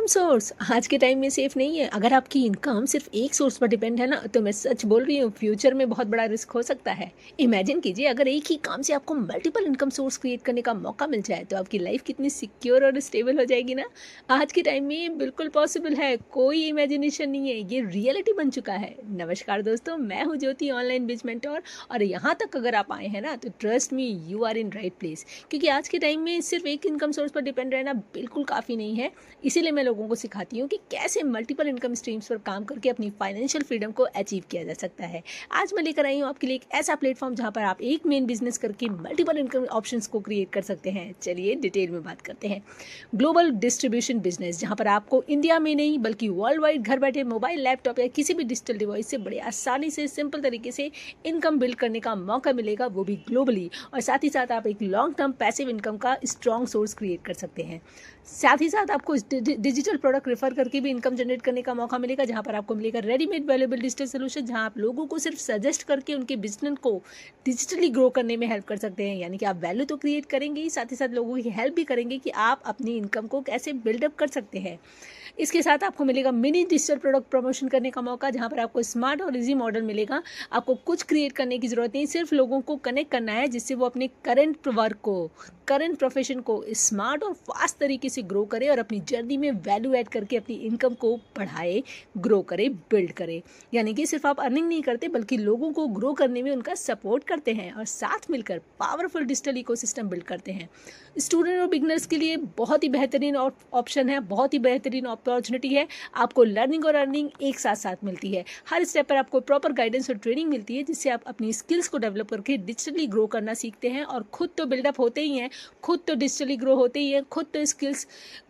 Income source आज के time में सेफ नहीं है। अगर आपकी इनकम सिर्फ एक सोर्स पर डिपेंड है ना, तो मैं सच बोल रही हूँ, फ्यूचर में बहुत बड़ा रिस्क हो सकता है। इमेजिन कीजिए, अगर एक ही काम से आपको मल्टीपल इनकम सोर्स क्रिएट करने का मौका मिल जाए तो आपकी लाइफ कितनी सिक्योर और स्टेबल हो जाएगी ना। आज के टाइम में ये बिल्कुल पॉसिबल है, कोई इमेजिनेशन नहीं है, ये रियलिटी बन चुका है। नमस्कार दोस्तों, मैं हूँ ज्योति, ऑनलाइन बिज मेंटोर। और यहाँ तक अगर आप आए हैं ना, तो trust me, you are in right place. क्योंकि आज के टाइम में सिर्फ एक इनकम सोर्स पर डिपेंड रहना बिल्कुल काफ़ी नहीं है। इसीलिए मैं लोगों को सिखाती हूँ कि कैसे मल्टीपल इनकम स्ट्रीम्स पर काम करके अपनी फाइनेंशियल फ्रीडम को अचीव किया जा सकता है। आज मैं लेकर आई हूँ आपके लिए एक ऐसा प्लेटफॉर्म जहाँ पर आप एक मेन बिजनेस करके मल्टीपल इनकम ऑप्शंस को क्रिएट कर सकते हैं। चलिए डिटेल में बात करते हैं। ग्लोबल डिस्ट्रीब्यूशन बिजनेस, जहाँ पर आपको इंडिया में नहीं बल्कि वर्ल्ड वाइड घर बैठे मोबाइल, लैपटॉप या किसी भी डिजिटल डिवाइस से बड़े आसानी से सिंपल तरीके से इनकम बिल्ड करने का मौका मिलेगा, वो भी ग्लोबली। और साथ ही साथ आप एक लॉन्ग टर्म पैसिव इनकम का स्ट्रॉन्ग सोर्स क्रिएट कर सकते हैं। साथ ही साथ आपको डिजिटल प्रोडक्ट रेफर करके भी इनकम जनरेट करने का मौका मिलेगा, जहां पर आपको मिलेगा रेडीमेड वैल्यूएबल डिजिटल सोल्यूशन, जहां आप लोगों को सिर्फ सजेस्ट करके उनके बिजनेस को डिजिटली ग्रो करने में हेल्प कर सकते हैं। यानी कि आप वैल्यू तो क्रिएट करेंगे ही, साथ ही साथ लोगों की हेल्प भी करेंगे कि आप अपनी इनकम को कैसे बिल्डअप कर सकते हैं। इसके साथ आपको मिलेगा मिनी डिजिटल प्रोडक्ट प्रमोशन करने का मौका, जहां पर आपको स्मार्ट और इजी मॉडल मिलेगा। आपको कुछ क्रिएट करने की जरूरत नहीं, सिर्फ लोगों को कनेक्ट करना है, जिससे वो अपने करंट वर्क को, करंट प्रोफेशन को स्मार्ट और फास्ट तरीके से ग्रो करे और अपनी जर्नी में वैल्यू ऐड करके अपनी इनकम को बढ़ाए, ग्रो करे, बिल्ड करे। यानी कि सिर्फ आप अर्निंग नहीं करते बल्कि लोगों को ग्रो करने में उनका सपोर्ट करते हैं और साथ मिलकर पावरफुल डिजिटल इकोसिस्टम बिल्ड करते हैं। स्टूडेंट और बिगनर्स के लिए बहुत ही बेहतरीन ऑप्शन है, बहुत ही बेहतरीन अपॉर्चुनिटी है। आपको लर्निंग और अर्निंग एक साथ साथ मिलती है। हर स्टेप पर आपको प्रॉपर गाइडेंस और ट्रेनिंग मिलती है, जिससे आप अपनी स्किल्स को डेवलप करके डिजिटली ग्रो करना सीखते हैं। और खुद तो बिल्डअप होते ही हैं, खुद तो डिजिटली ग्रो होते ही हैं, खुद तो स्किल्स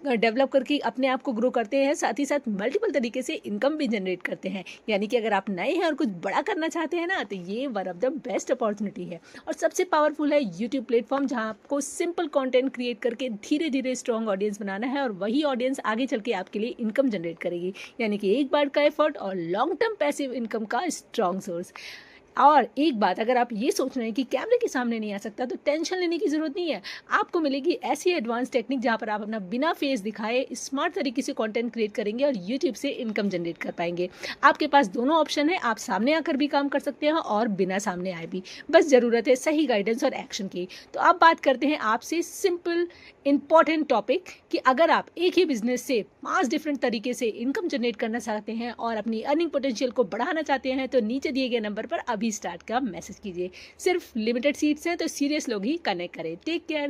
डेवलप करके अपने आप को ग्रो करते हैं, साथ ही साथ मल्टीपल तरीके से इनकम भी जनरेट करते हैं। यानी कि अगर आप नए हैं और कुछ बड़ा करना चाहते हैं ना, तो ये one of the best opportunity है। और सबसे पावरफुल है यूट्यूब प्लेटफॉर्म, जहां आपको सिंपल कंटेंट क्रिएट करके धीरे धीरे स्ट्रॉन्ग ऑडियंस बनाना है, और वही ऑडियंस आगे चल के आपके लिए इनकम जनरेट करेगी। यानी कि एक बार का एफर्ट और लॉन्ग टर्म पैसिव इनकम का स्ट्रॉन्ग सोर्स। और एक बात, अगर आप ये सोच रहे हैं कि कैमरे के सामने नहीं आ सकता, तो टेंशन लेने की ज़रूरत नहीं है। आपको मिलेगी ऐसी एडवांस टेक्निक जहाँ पर आप अपना बिना फेस दिखाए स्मार्ट तरीके से कंटेंट क्रिएट करेंगे और यूट्यूब से इनकम जनरेट कर पाएंगे। आपके पास दोनों ऑप्शन है, आप सामने आकर भी काम कर सकते हैं और बिना सामने आए भी। बस ज़रूरत है सही गाइडेंस और एक्शन की। तो अब बात करते हैं आपसे सिंपल इंपॉर्टेंट टॉपिक कि अगर आप एक ही बिजनेस से 5 डिफरेंट तरीके से इनकम जनरेट करना चाहते हैं और अपनी अर्निंग पोटेंशियल को बढ़ाना चाहते हैं, तो नीचे दिए गए नंबर पर अभी स्टार्ट का मैसेज कीजिए। सिर्फ लिमिटेड सीट्स हैं, तो सीरियस लोग ही कनेक्ट करें। Take care.